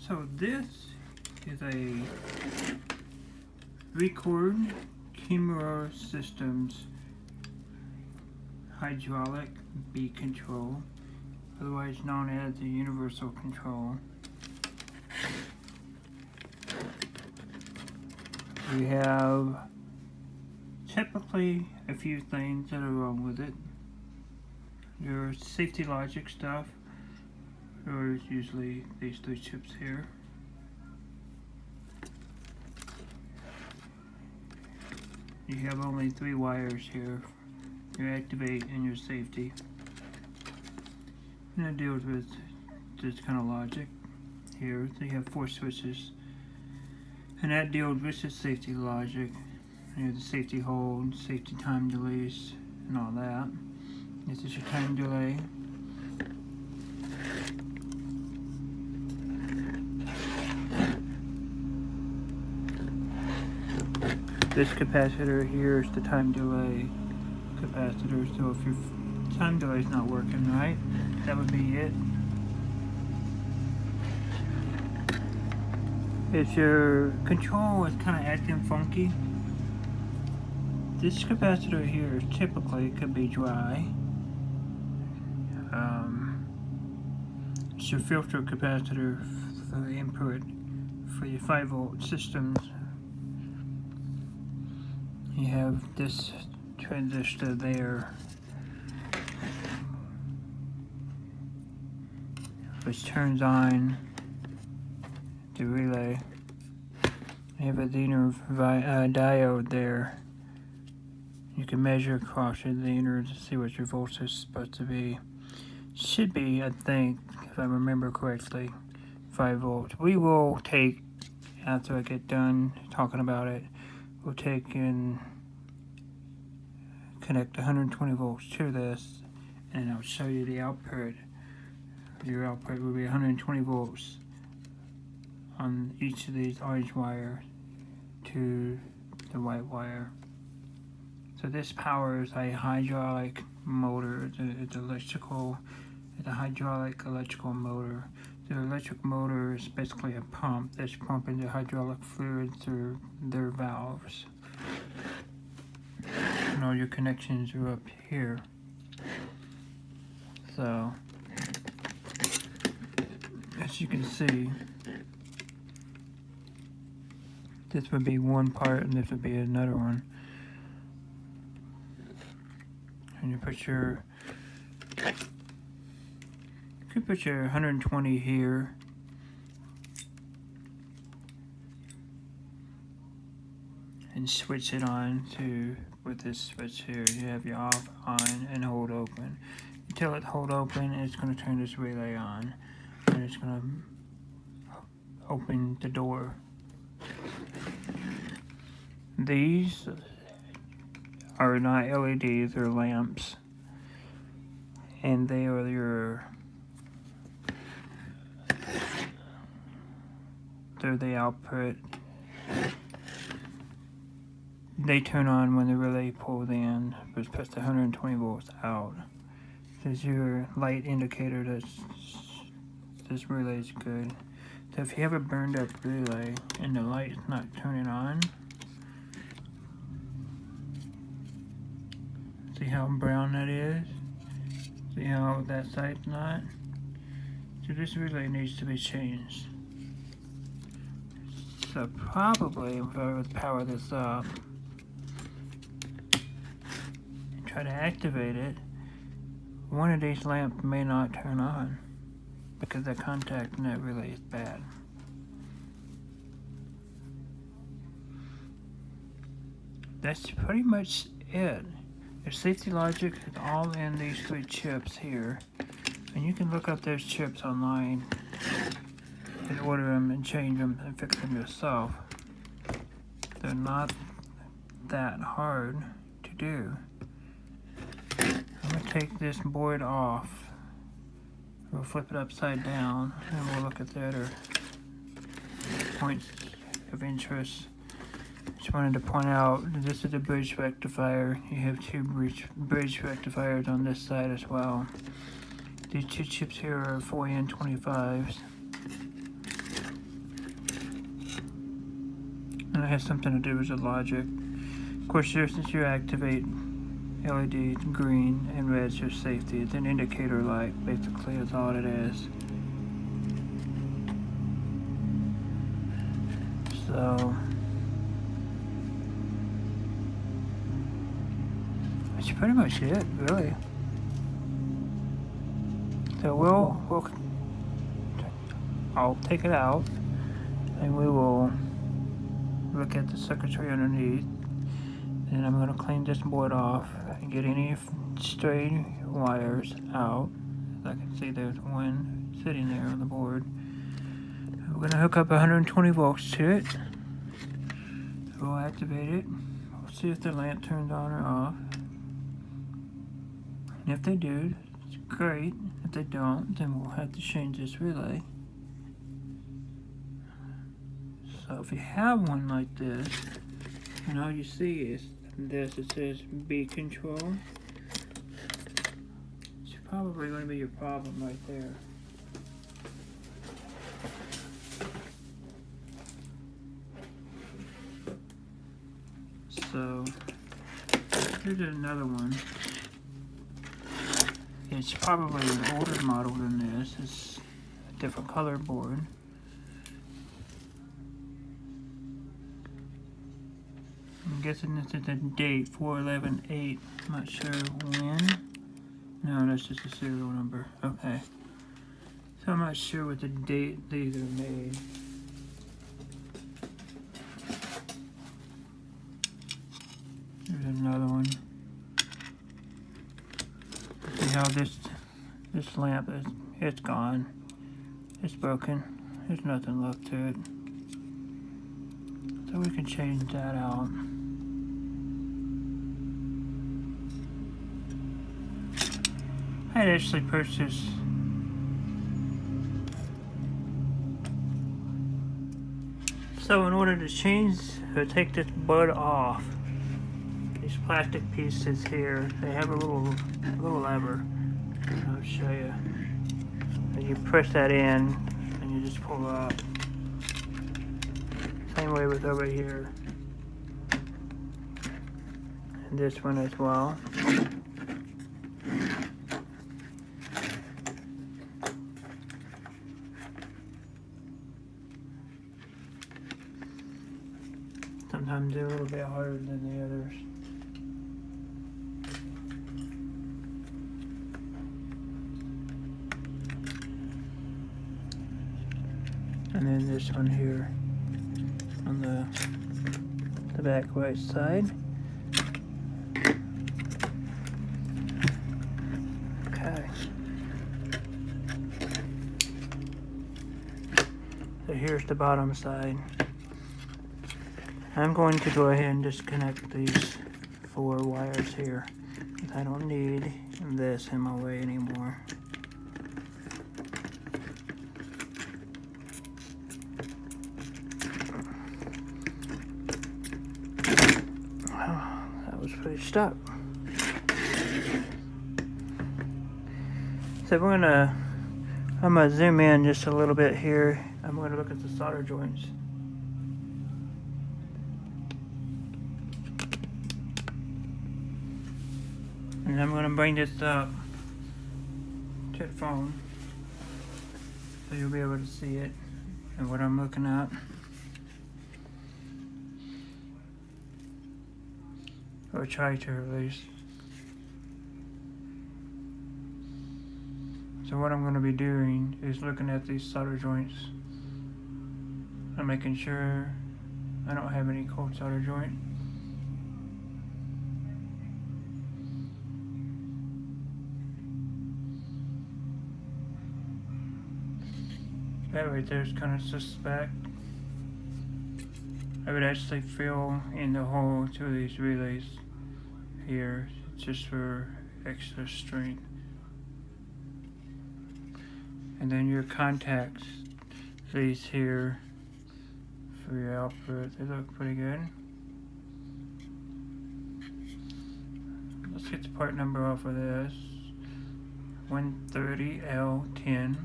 So this is a record camera systems hydraulic bead control, otherwise known as the universal control. We have typically a few things that are wrong with it. There's safety logic stuff. There's usually these three chips here. You have only 3 wires here. Your activate and your safety. And it deals with this kind of logic here. So you have 4 switches. And that deals with the safety logic. You have the safety hold, safety time delays, and all that. This is your time delay. This capacitor here is the time delay capacitor, so if your time delay is not working right, that would be it. If your control is kind of acting funky, this capacitor here typically could be dry. It's your filter capacitor for the input for your 5-volt systems. You have this transistor there, which turns on the relay. You have a Zener diode there. You can measure across the Zener to see what your voltage is supposed to be. Should be, I think, if I remember correctly, 5 volts. We will take, after I get done talking about it, we'll take and connect 120 volts to this, and I'll show you the output. Your output will be 120 volts on each of these orange wires to the white wire. So this powers a hydraulic motor. It's a hydraulic electrical motor. The electric motor is basically a pump that's pumping the hydraulic fluid through their valves. And all your connections are up here. So, as you can see, this would be one part and this would be another one. And you could put your 120 here. And switch it on to, with this switch here, you have your off, on, and hold open. Until it hold open, it's going to turn this relay on. And it's going to open the door. These are not LEDs, they're lamps. And they are they're the output. They turn on when the relay pulls in, which puts the 120 volts out. This is your light indicator that this relay is good. So if you have a burned up relay and the light is not turning on, see how brown that is? See how that side's not? So this relay needs to be changed. So probably if I would power this up, try to activate it, one of these lamps may not turn on because the contact in that relay is bad. That's pretty much it. The safety logic is all in these 3 chips here, and you can look up those chips online and order them and change them and fix them yourself. They're not that hard to do. I'm going to take this board off. We'll flip it upside down and we'll look at the other points of interest. Just wanted to point out that this is a bridge rectifier. You have 2 bridge rectifiers on this side as well. These 2 chips here are 4N25s. And it has something to do with the logic. Of course, here, since you activate LED green and red is your safety. It's an indicator light, basically, is all it is. So that's pretty much it, really. So I'll take it out and we will look at the circuitry underneath, and I'm going to clean this board off and get any stray wires out. As I can see, there's one sitting there on the board. We're going to hook up 120 volts to it. We'll activate it. We'll see if the lamp turns on or off. And if they do, it's great. If they don't, then we'll have to change this relay. So if you have one like this, and all you see is this, it says B control, it's probably going to be your problem right there. So here's another one. It's probably an older model than this. It's a different color board. I'm guessing this is the date 4/11/8. I'm not sure when. No, that's just a serial number. Okay. So I'm not sure what the date these are made. There's another one. See how this lamp is? It's gone. It's broken. There's nothing left to it. So we can change that out. I had actually purchased so in order to change or take this bud off, these plastic pieces here, they have a little lever. I'll show you. And you press that in and you just pull it up. Same way with over here. And this one as well. Sometimes they're a little bit harder than the others. And then this one here on the back right side. Okay. So here's the bottom side. I'm going to go ahead and disconnect these 4 wires here. I don't need this in my way anymore. Wow, that was pretty stuck. So I'm gonna zoom in just a little bit here. I'm gonna look at the solder joints. And I'm going to bring this up to the phone so you'll be able to see it and what I'm looking at. Or try to at least. So what I'm going to be doing is looking at these solder joints and making sure I don't have any cold solder joint. That right there is kind of suspect. I would actually fill in the hole to these relays here just for extra strength. And then your contacts, these here for your output, they look pretty good. Let's get the part number off of this. 130L10.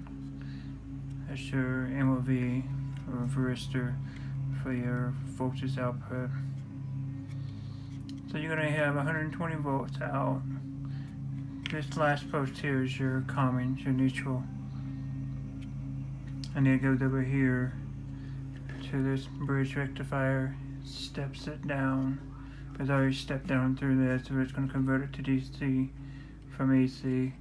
That's your MOV or varistor for your voltage output. So you're going to have 120 volts out. This last post here is your common, your neutral. And then it goes over here to this bridge rectifier, steps it down. It's already stepped down through this, so it's going to convert it to DC from AC.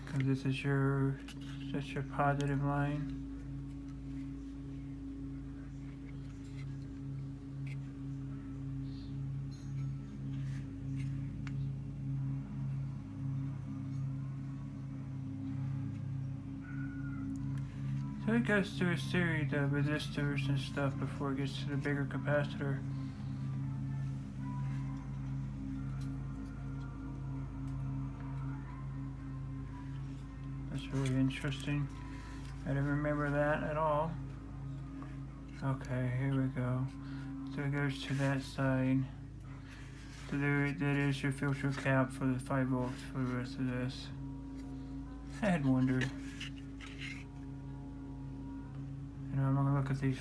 Because this is your positive line. So it goes through a series of resistors and stuff before it gets to the bigger capacitor. That's really interesting. I didn't remember that at all. Okay, here we go. So it goes to that side. So there, that is your filter cap for the 5 volts for the rest of this. I had wondered. And I'm gonna look at these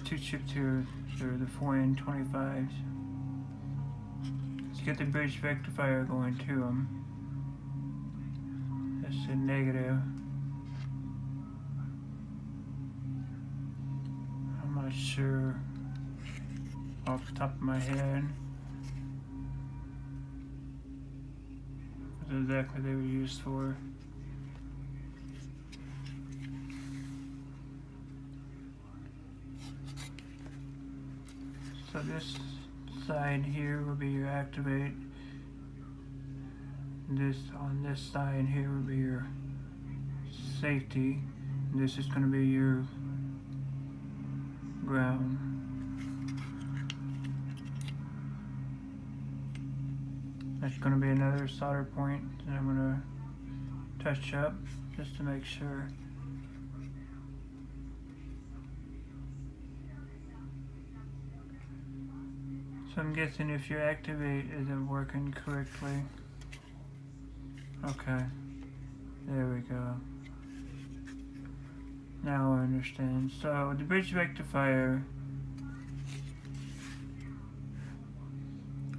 two chips here. They're the R4-20-0102. Let's get the bridge rectifier going to them. That's a negative. I'm not sure off the top of my head what exactly they were used for. So this side here will be your activate. This on this side here will be your safety. And this is going to be your ground. That's going to be another solder point that I'm going to touch up just to make sure. So I'm guessing if your activate isn't working correctly. Okay, there we go. Now I understand. So the bridge rectifier,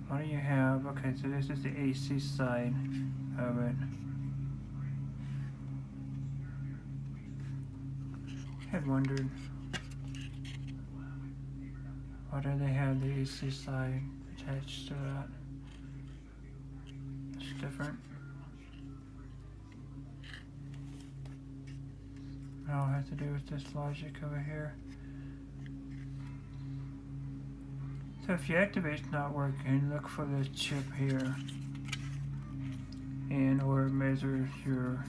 what do you have? Okay, so this is the AC side of it. I had wondered, why do they have the AC side attached to that? It's different. It all has to do with this logic over here. So if your activate's not working, look for this chip here, and or measure your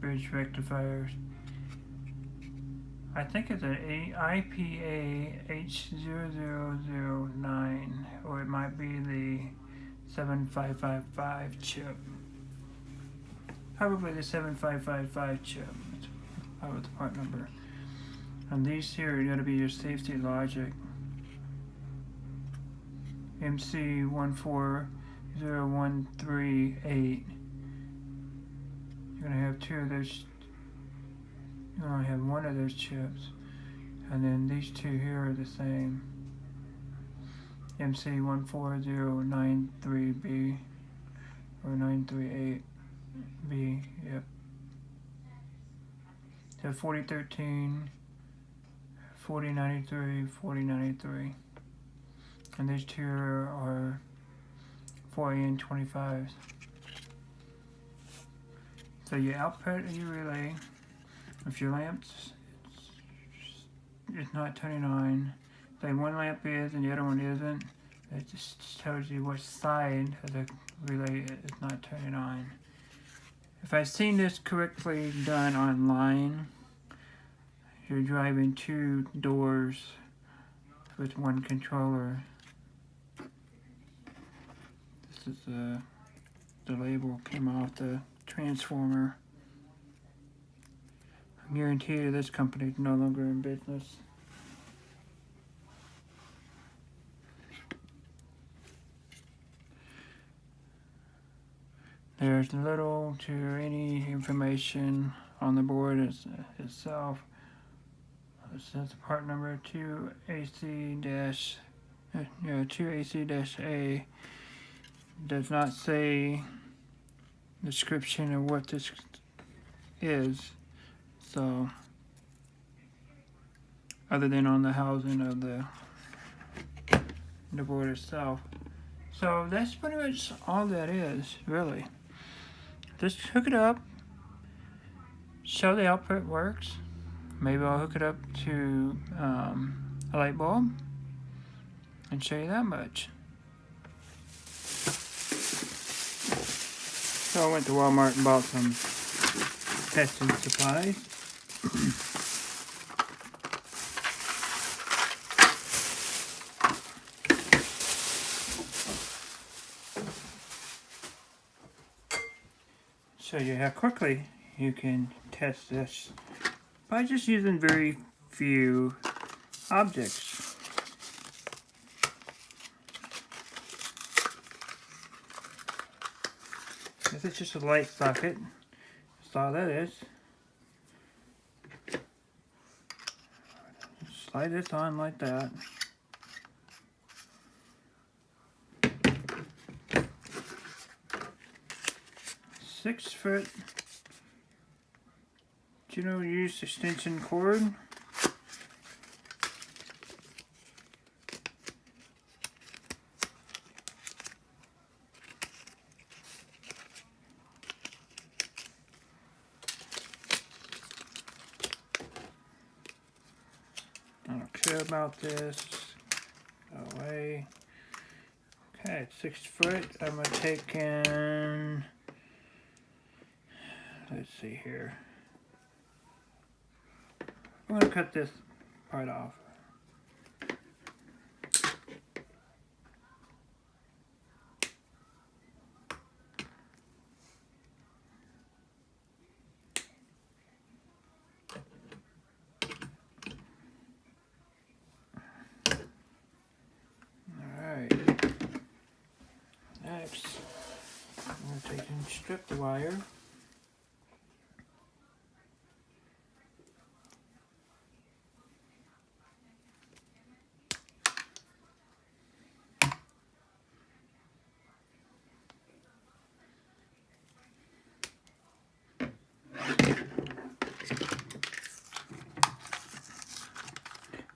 bridge rectifier. I think it's an IPA H0009, or it might be the 7555 chip. Probably the 7555 chip. That's probably the part number. And these here are going to be your safety logic. MC1400138. You're going to have two of those. You only have one of those chips, and then these two here are the same. MC14093B or 938B. Yep. So 4013, 4093, 4093, and these two are 4N25s. So your output of your relay. If your lamp's it's not turning on, say one lamp is and the other one isn't, it just tells you which side of the relay is not turning on. If I've seen this correctly done online, you're driving two doors with one controller. This is the label came off the transformer. I guarantee you this company is no longer in business. There's little to any information on the board itself. It says the part number 2AC-A does not say description of what this is, so other than on the housing of the board itself. So that's pretty much all that is, really. Just hook it up, show the output works. Maybe I'll hook it up to a light bulb and show you that much. So I went to Walmart and bought some testing supplies. Show you how quickly you can test this by just using very few objects. This is just a light socket. That's all that is. Slide this on like that. Six-foot use extension cord. I don't care about this. Go away. Okay, it's 6 foot. I'm gonna take in. Let's see here. I'm going to cut this part off. Alright. Next, I'm going to take and strip the wire.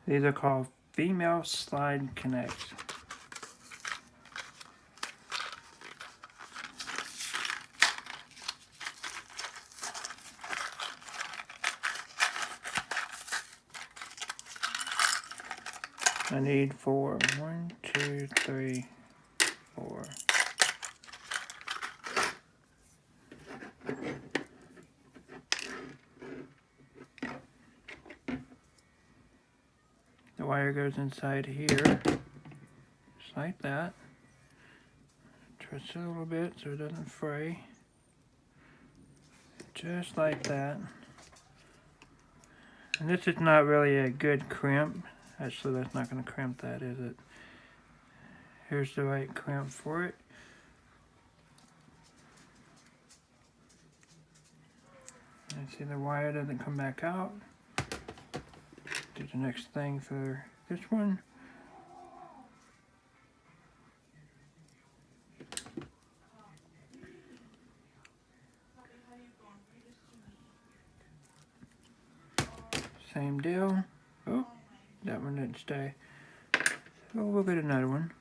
These are called female slide connects. I need 4. 1, 2, 3, 4. The wire goes inside here, just like that. Twist it a little bit so it doesn't fray. Just like that. And this is not really a good crimp. Actually, that's not going to crimp that, is it? Here's the right crimp for it. And see the wire doesn't come back out. Do the next thing for this one. Same deal. Oh, that one didn't stay. So we'll get another one.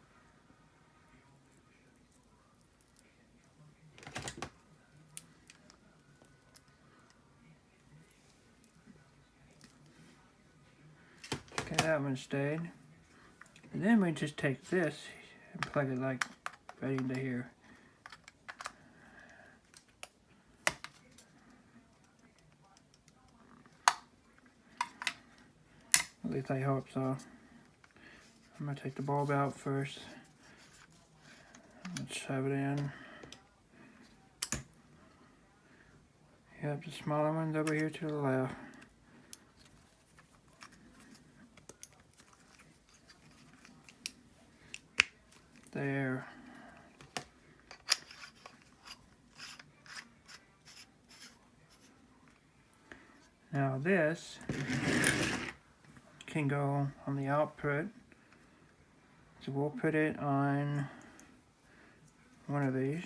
Okay, that one stayed. And then we just take this and plug it like right into here. At least I hope so. I'm going to take the bulb out first. Let's shove it in. Yep, the smaller one's over here to the left. There. Now this can go on the output. So we'll put it on one of these.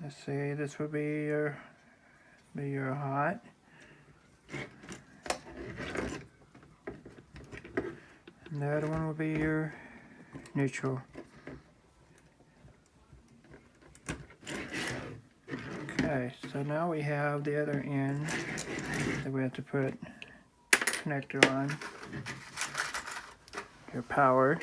Let's say this would be your hot. And the other one will be your neutral. Okay, so now we have the other end that we have to put connector on. Your power.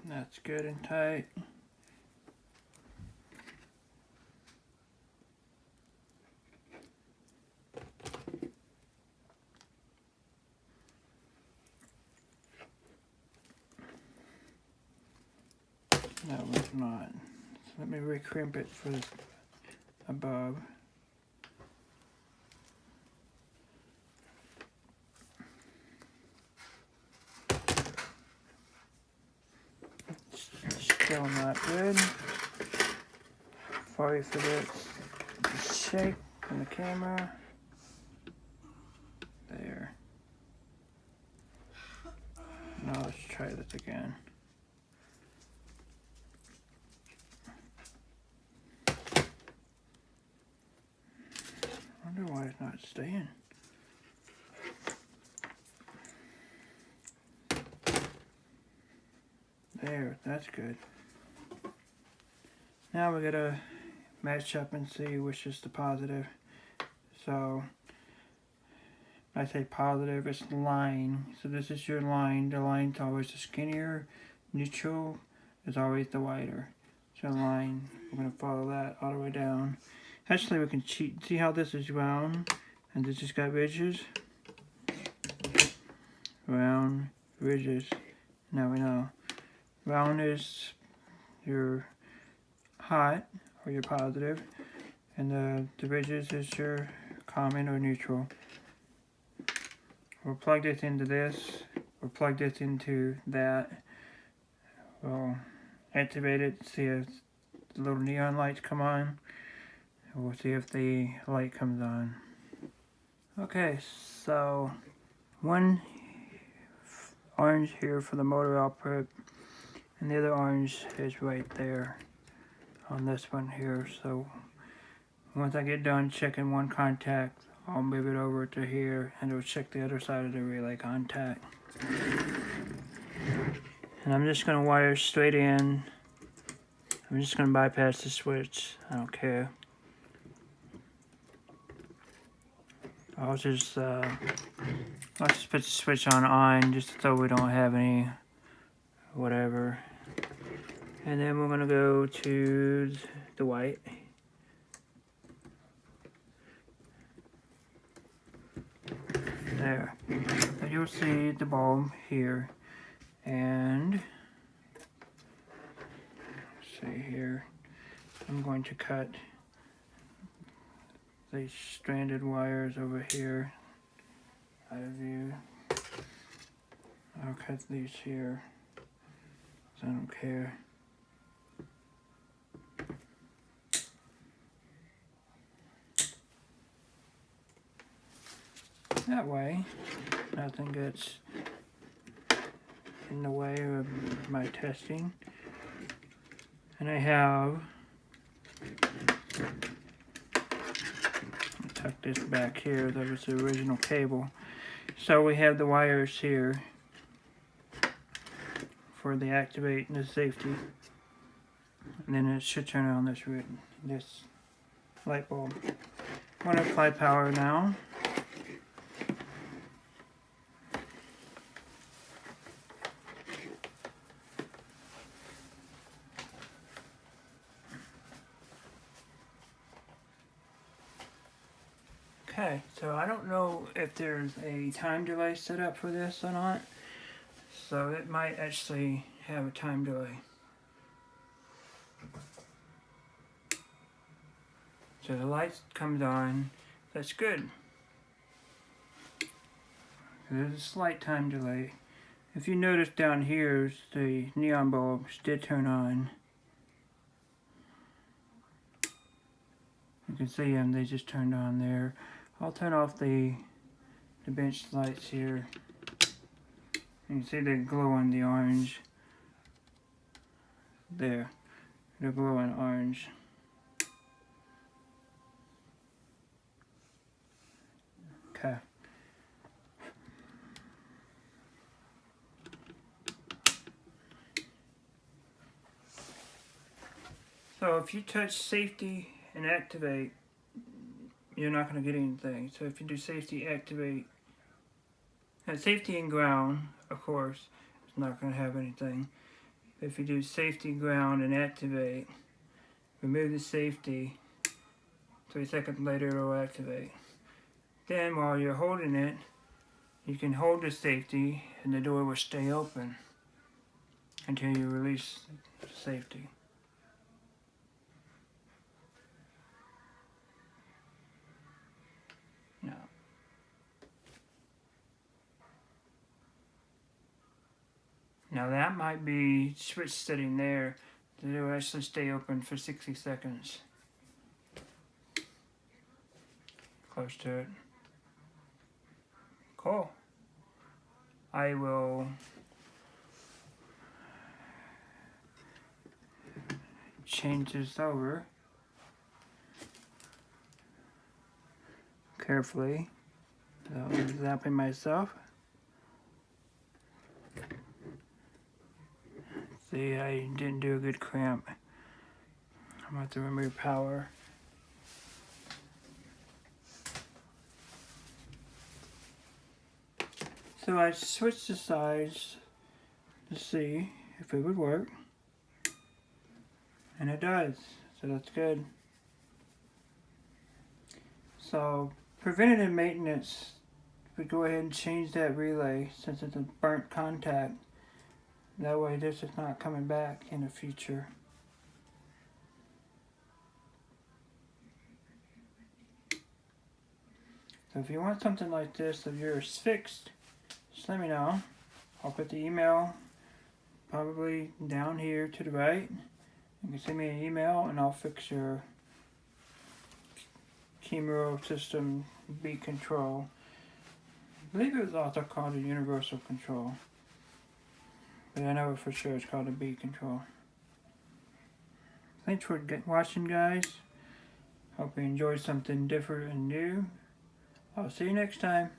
That's good and tight. That one's not. So let me recrimp it for the above. Still not good. Sorry for the shake from the camera. There. Now let's try this again. I wonder why it's not staying. There, that's good. Now we gotta match up and see which is the positive. So, I say positive, it's line. So this is your line. The line's always the skinnier. Neutral is always the wider. So line, we're gonna follow that all the way down. Actually, we can cheat. See how this is round and this has got ridges? Round, ridges. Now we know. Round is your hot or your positive, and the ridges is your common or neutral. We'll plug this into this. We'll plug this into that. We'll activate it, see if the little neon lights come on. And we'll see if the light comes on. Okay, so one orange here for the motor output, and the other orange is right there on this one here. So once I get done checking one contact, I'll move it over to here and it'll check the other side of the relay contact. And I'm just going to wire straight in. I'm just going to bypass the switch. I don't care. I'll just put the switch on just so we don't have any whatever. And then we're going to go to the white. There. And you'll see the bulb here. And let's see here. I'm going to cut these stranded wires over here out of view. I'll cut these here. I don't care. That way, nothing gets in the way of my testing. And I have, tuck this back here, that was the original cable. So we have the wires here for the activate and the safety. And then it should turn on this light bulb. I'm going to apply power now. Okay, so I don't know if there's a time delay set up for this or not. So it might actually have a time delay. So the lights comes on. That's good. There's a slight time delay. If you notice down here, the neon bulbs did turn on. You can see them, they just turned on there. I'll turn off the bench lights here. You can see they glow in the orange. There, they're glowing orange. Okay. So if you touch safety and activate, you're not going to get anything. So if you do safety, activate, and safety and ground, of course, it's not going to have anything. If you do safety, ground, and activate, remove the safety, 3 seconds later it will activate. Then while you're holding it, you can hold the safety and the door will stay open until you release the safety. Now that might be switch setting there. It will actually stay open for 60 seconds. Close to it. Cool. I will change this over carefully. I'm zapping myself. See, I didn't do a good clamp. I'm going to have to remove power. So I switched the sides to see if it would work. And it does, so that's good. So preventative maintenance, we go ahead and change that relay since it's a burnt contact. That way this is not coming back in the future. So if you want something like this of yours fixed, just let me know. I'll put the email probably down here to the right. You can send me an email and I'll fix your camera system beat control. I believe it was also called a universal control. But I know for sure it's called a beat control. Thanks for watching, guys. Hope you enjoyed something different and new. I'll see you next time.